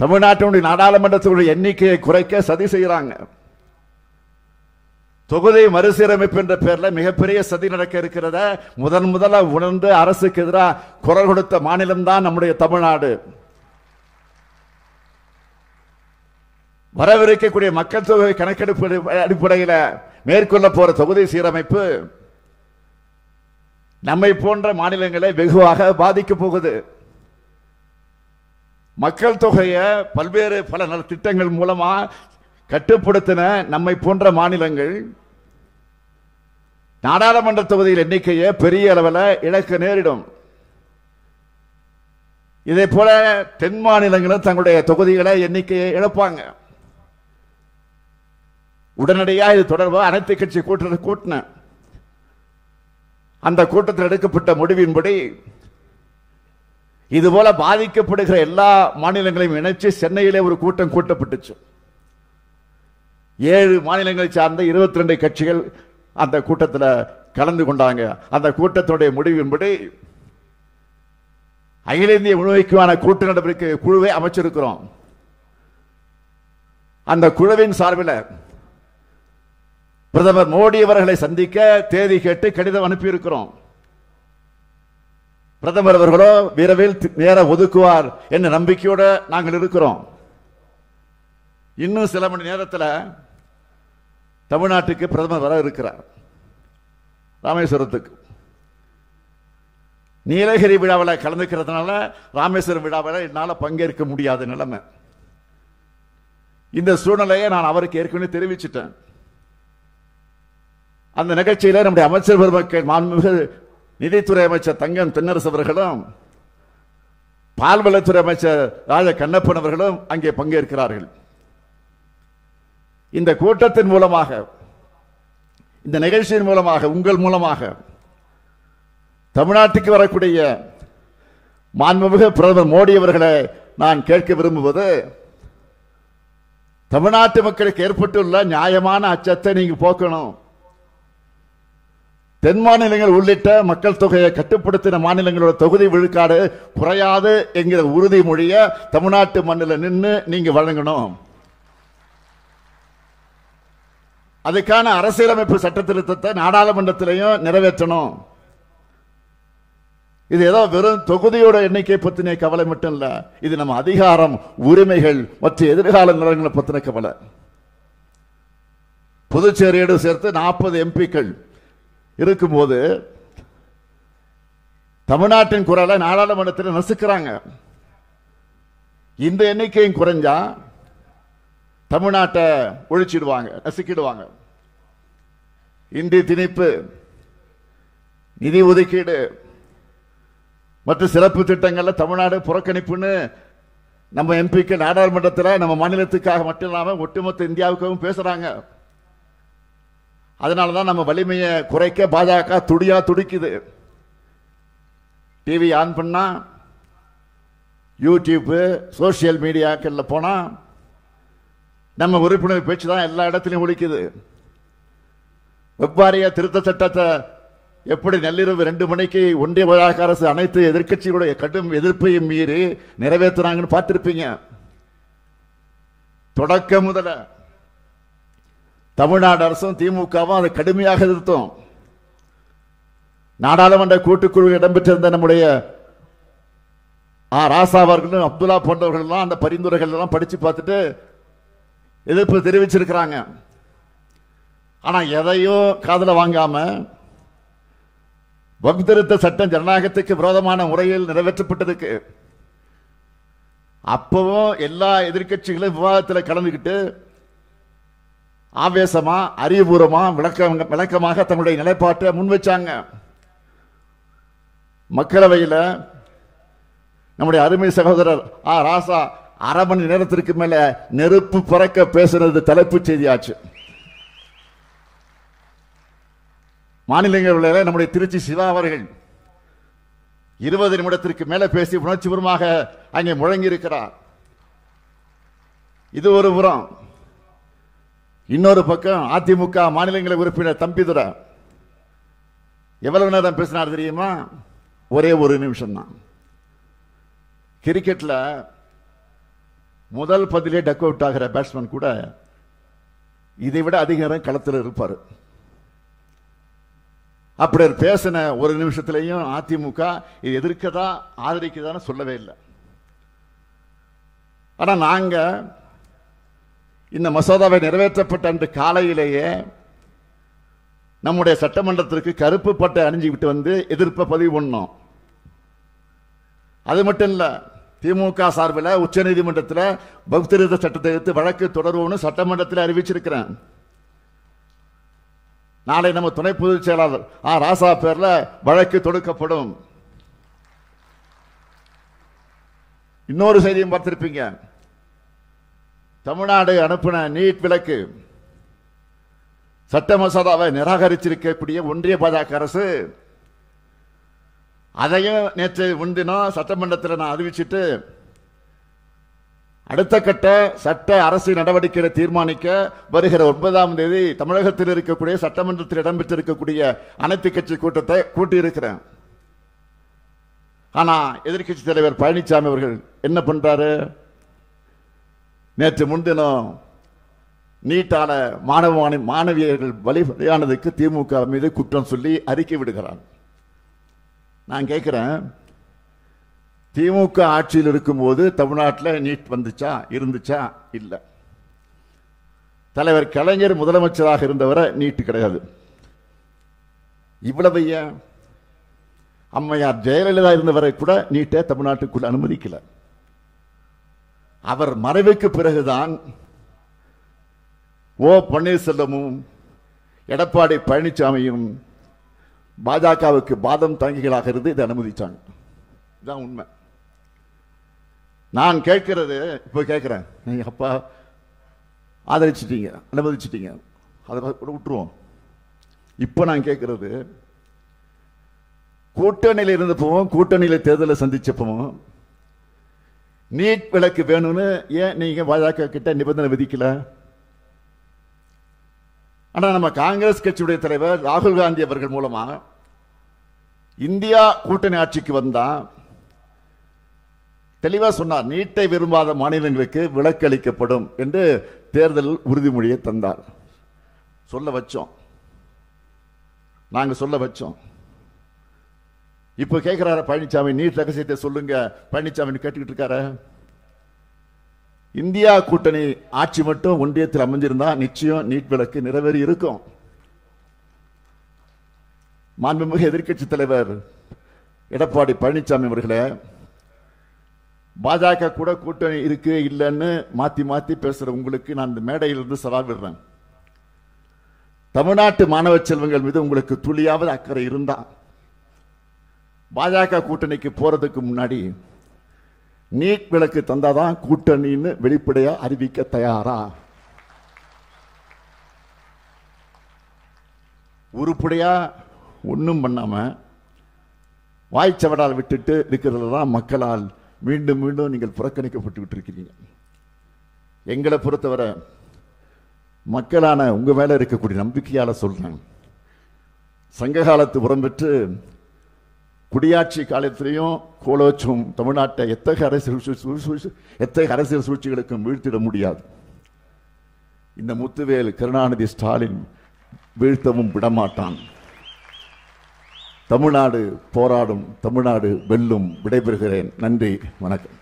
தமிழ்நாட்டினுடைய நாடாளுமன்றத்தினுடைய எண்ணிக்கையை குறைக்க சதி செய்யறாங்க. தொகுதி மறுசீரமைப்பு என்ற பெயர்ல மிகப்பெரிய சதி நடக்க இருக்கிறத முதல்ல உணர்ந்து அரசுக்கு எதிராக குரல் கொடுத்த மாநிலம் தான் நம்முடைய தமிழ்நாடு. வரவிருக்கக்கூடிய மக்கள் தொகை கணக்கெடுப்பு அடிப்படையில் மேற்கொள்ள போற தொகுதி சீரமைப்பு நம்மை போன்ற மாநிலங்களை வெகுவாக பாதிக்க போகுது. மக்கள் தொகையை பல்வேறு பல திட்டங்கள் மூலமா கட்டுப்படுத்தின நம்மை போன்ற மாநிலங்கள் நாடாளுமன்ற தொகுதியில் எண்ணிக்கையை பெரிய அளவில் இழக்க நேரிடும். இதே போல தென் மாநிலங்களும் தங்களுடைய தொகுதிகளை எண்ணிக்கையை இழப்பாங்க. உடனடியாக இது தொடர்பாக அனைத்து கட்சி கூட்டத்தை கூட்டின அந்த கூட்டத்தில் எடுக்கப்பட்ட முடிவின்படி இதுபோல பாதிக்கப்படுகிற எல்லா மாநிலங்களையும் இணைச்சு சென்னையிலே ஒரு கூட்டம் கூட்டப்பட்டுச்சு. 7 மாநிலங்களை சார்ந்த 22 கட்சிகள் அந்த கூட்டத்தில் கலந்து கொண்டாங்க. அந்த கூட்டத்துடைய முடிவின்படி அகில இந்திய முழுமைக்கான கூட்டு நடவடிக்கை குழுவை அமைச்சிருக்கிறோம். அந்த குழுவின் சார்பில் பிரதமர் மோடி அவர்களை சந்திக்க தேதி கேட்டு கடிதம் அனுப்பியிருக்கிறோம். பிரதமர் அவர்களோ விரைவில் நேரம் ஒதுக்குவார் என்ற நம்பிக்கையோடு நாங்கள் இருக்கிறோம். இன்னும் சில மணி நேரத்தில் தமிழ்நாட்டுக்கு பிரதமர் வர இருக்கிறார். ராமேஸ்வரத்துக்கு நீலகிரி விழாவில் கலந்துக்கிறதுனால ராமேஸ்வரம் விழாவில் என்னால் பங்கேற்க முடியாத நிலைமை. இந்த சூழ்நிலையை நான் அவருக்கு ஏற்கனவே தெரிவிச்சிட்டேன். அந்த நிகழ்ச்சியில் நம்முடைய அமைச்சர் பெருமக்கள் மாண்புமிகு நிதித்துறை அமைச்சர் தங்கம் தென்னரசு அவர்களும் பால்வளத்துறை அமைச்சர் ராஜ கண்ணப்பன் அவர்களும் அங்கே பங்கேற்கிறார்கள். இந்த கூட்டத்தின் மூலமாக, இந்த நிகழ்ச்சியின் மூலமாக, உங்கள் மூலமாக தமிழ்நாட்டுக்கு வரக்கூடிய மாண்புமிகு பிரதமர் மோடி அவர்களை நான் கேட்க விரும்புவது, தமிழ்நாட்டு மக்களுக்கு ஏற்பட்டுள்ள நியாயமான அச்சத்தை நீங்க போக்கணும். தென் மாநிலங்கள் உள்ளிட்ட மக்கள் தொகையை கட்டுப்படுத்தின மாநிலங்களோட தொகுதி விழுக்காடு குறையாது என்கிற உறுதிமொழியை தமிழ்நாட்டு மண்ணில் நின்று நீங்க வழங்கணும். அதுக்கான அரசியலமைப்பு சட்ட திருத்தத்தை நாடாளுமன்றத்திலையும் நிறைவேற்றணும். இது ஏதோ வெறும் தொகுதியோட எண்ணிக்கை பத்தின கவலை மட்டும் இல்ல, இது நம்ம அதிகாரம், உரிமைகள் மற்றும் எதிர்கால நிலங்களை பத்தின கவலை. புதுச்சேரியோடு சேர்த்து 40 எம்பிக்கள் இருக்கும்போது தமிழ்நாட்டின் குரலை நாடாளுமன்றத்தில் நசுக்கிறாங்க. இந்த எண்ணிக்கையும் குறைஞ்சா தமிழ்நாட்டை ஒழிச்சிடுவாங்க, நசுக்கிடுவாங்க. இந்தி திணிப்பு, நிதி ஒதுக்கீடு மற்றும் சிறப்பு திட்டங்கள்ல தமிழ்நாடு புறக்கணிப்புன்னு நம்ம எம்பிக்கு நாடாளுமன்றத்தில் நம்ம மாநிலத்துக்காக மட்டும் இல்லாமல் ஒட்டுமொத்த இந்தியாவுக்காகவும் பேசுறாங்க. அதனாலதான் நம்ம வலிமையை குறைக்க பாஜக துடிக்குது. டிவி ஆன் பண்ணா, யூடியூப், சோசியல் மீடியாக்கள்ல போனா நம்ம உறுப்பினர் பேச்சு தான் எல்லா இடத்திலையும் ஒலிக்குது. வெப்பாரிய திருத்த சட்டத்தை எப்படி நள்ளிரவு 2 மணிக்கு ஒன்றிய பாஜக அரசு அனைத்து எதிர்க்கட்சிகளுடைய கடும் எதிர்ப்பையும் மீறி நிறைவேற்றுறாங்கன்னு பார்த்திருப்பீங்க. தொடக்க முதல தமிழ்நாடு அரசும் திமுகவும் அதை கடுமையாக எதிர்த்தோம். நாடாளுமன்ற கூட்டுக்குழு இடம்பெற்றிருந்த நம்முடைய ராசா அவர்களும் அப்துல்லா போன்றவர்கள் அந்த பரிந்துரைகள் எல்லாம் படிச்சு பார்த்துட்டு எதிர்ப்பு தெரிவிச்சிருக்கிறாங்க. ஆனா எதையும் காதுல வாங்காம வக்ஃப் திருத்த சட்டம் ஜனநாயகத்துக்கு விரோதமான முறையில் நிறைவேற்றப்பட்டதுக்கு அப்பவும் எல்லா எதிர்க்கட்சிகளும் விவாதத்தில் கலந்துக்கிட்டு ஆவேசமா, அறிவுபூர்வமா, விளக்கமாக தங்களுடைய நிலைப்பாட்டை முன்வச்சாங்க. மக்களவையில் நம்முடைய அருமை சகோதரர் ராசா அரை மணி நேரத்திற்கு மேல நெருப்பு பறக்க பேசுறது தலைப்புச் செய்தியாச்சு. மாநிலங்களவையில் நம்முடைய திருச்சி சிவா அவர்கள் 20 நிமிடத்திற்கு மேல பேசி உணர்ச்சிபூர்வமாக அங்கே முழங்கி இருக்கிறார். இது ஒரு புறம். இன்னொரு பக்கம் அதிமுக மாநிலங்களவை உறுப்பினர் தம்பிதுரை எவ்வளவு நேரம் பேசினார் தெரியுமா? ஒரே 1 நிமிஷம் தான். கிரிக்கெட்ல முதல் பதிலே டக் அவுட் ஆகிற பேட்ஸ்மேன் கூட இதை விட அதிக நேரம் களத்தில் இருப்பார். அப்படி பேசின ஒரு நிமிஷத்திலையும் அதிமுக இது எதிர்க்கதா ஆதரிக்கதான்னு சொல்லவே இல்லை. ஆனா நாங்க இந்த மசோதாவை நிறைவேற்றப்பட்ட அன்று காலையிலேயே நம்முடைய சட்டமன்றத்திற்கு கருப்பு பட்டை அணிஞ்சுக்கிட்டு வந்து எதிர்ப்பை பதிவு பண்ணோம். அது மட்டும் இல்ல, திமுக சார்பில் உச்ச நீதிமன்றத்தில் வகுப்பு திருத்த சட்டத்தை எடுத்து வழக்கு தொடருவோம்னு சட்டமன்றத்தில் அறிவிச்சிருக்கிறேன். நாளை நம்ம துணை பொதுச் செயலாளர் ராசா பேர்ல வழக்கு தொடுக்கப்படும். இன்னொரு செய்தியும் பார்த்திருப்பீங்க. தமிழ்நாடு அனுப்பின நீட் விலக்கு சட்ட மசோதாவை நிராகரிச்சிருக்கக்கூடிய ஒன்றிய பாஜக அரசு அதையும் நேற்று முன்தினம் சட்டமன்றத்தில் நான் அறிவிச்சிட்டு அடுத்த கட்ட சட்ட அரசு நடவடிக்கைகளை தீர்மானிக்க வருகிற 9ஆம் தேதி தமிழகத்தில் இருக்கக்கூடிய சட்டமன்றத்தில் இடம்பெற்றிருக்கக்கூடிய அனைத்து கட்சி கூட்டத்தை கூட்டியிருக்கிறேன். ஆனா எதிர்கட்சி தலைவர் பழனிசாமி அவர்கள் என்ன பண்றாரு? நேற்று முன்தினம் நீட்டால மாணவியர்கள் பலியானதுக்கு திமுக மீது குற்றம் சொல்லி அறிக்கை விடுகிறார். நான் கேட்கிறேன், திமுக ஆட்சியில் இருக்கும்போது தமிழ்நாட்டில் நீட் வந்துச்சா, இருந்துச்சா? இல்ல. தலைவர் கலைஞர் முதலமைச்சராக இருந்தவரை நீட் கிடையாது. இவ்வளவு அம்மையார் ஜெயலலிதா இருந்தவரை கூட நீட்டை தமிழ்நாட்டுக்குள் அனுமதிக்கல. அவர் மறைவுக்கு பிறகுதான் ஓ பன்னீர்செல்வமும் எடப்பாடி பழனிசாமியும் பாஜகவுக்கு பாதம் தாங்கிகளாக இருந்து இதை அனுமதிச்சாங்க. இதுதான் உண்மை. நான் கேட்கிறது, இப்ப கேட்கிறேன், நீங்க அப்பா ஆதரிச்சிட்டீங்க, அனுமதிச்சிட்டீங்க, அதை விட்டுருவோம். இப்ப நான் கேட்கிறது, கூட்டணியில் இருந்தப்பவும் கூட்டணியில தேர்தலை சந்திச்சப்பவும் நீட் விலக்கு வேணும்னு ஏன் நீங்க பாஜக கிட்ட நிபந்தனை விதிக்கல? ஆனா நம்ம காங்கிரஸ் கட்சியுடைய தலைவர் ராகுல் காந்தி அவர்கள் மூலமா இந்தியா கூட்டணி ஆட்சிக்கு வந்தா தெளிவா சொன்னார், நீட்டை விரும்பாத மாநிலங்களுக்கு விலக்கு அளிக்கப்படும் என்று தேர்தல் உறுதிமொழியை தந்தார். சொல்ல வச்சோம், நாங்க சொல்ல வச்சோம். இப்ப கேட்கிறாரு பழனிசாமி, நீட் ரகசியத்தை சொல்லுங்க. பழனிசாமி கேட்டுக்கிட்டு இருக்காரு. இந்தியா கூட்டணி ஆட்சி மட்டும் ஒன்றியத்தில் அமைஞ்சிருந்தா நிச்சயம் நீட் விலக்கு நிறைவேறி இருக்கும். மாண்புமிகு எதிர்க்கட்சி தலைவர் எடப்பாடி பழனிசாமி அவர்களே, பாஜக கூட கூட்டணி இருக்கு இல்லைன்னு மாத்தி மாத்தி பேசுற உங்களுக்கு நான் இந்த மேடையிலிருந்து சவால் விடுறேன். தமிழ்நாட்டு மாணவ செல்வங்கள் மீது உங்களுக்கு துளியாவது அக்கறை இருந்தா பாஜக கூட்டணிக்கு போறதுக்கு முன்னாடி நீட் விலக்கு தந்தாதான் கூட்டணின்னு வெளிப்படையா அறிவிக்க தயாரா? உருப்படியா ஒன்றும் பண்ணாம வாய்ச்சவடால் விட்டுட்டு இருக்கிறது தான் மக்களால் மீண்டும் மீண்டும் நீங்கள் புறக்கணிக்கப்பட்டு இருக்கிறீங்க. எங்களை பொறுத்தவரை மக்களான உங்க மேல இருக்கக்கூடிய நம்பிக்கையால சொல்றேன், சங்க காலத்து உரம் குடியாட்சி காலத்திலையும் கோலோச்சும் தமிழ்நாட்டை எத்தகைய அரசியல் சூழ்ச்சிகளுக்கும் வீழ்த்திட முடியாது. இந்த முத்துவேல் கருணாநிதி ஸ்டாலின் வீழ்த்தவும் விடமாட்டான். தமிழ்நாடு போராடும், தமிழ்நாடு வெல்லும். விடைபெறுகிறேன். நன்றி, வணக்கம்.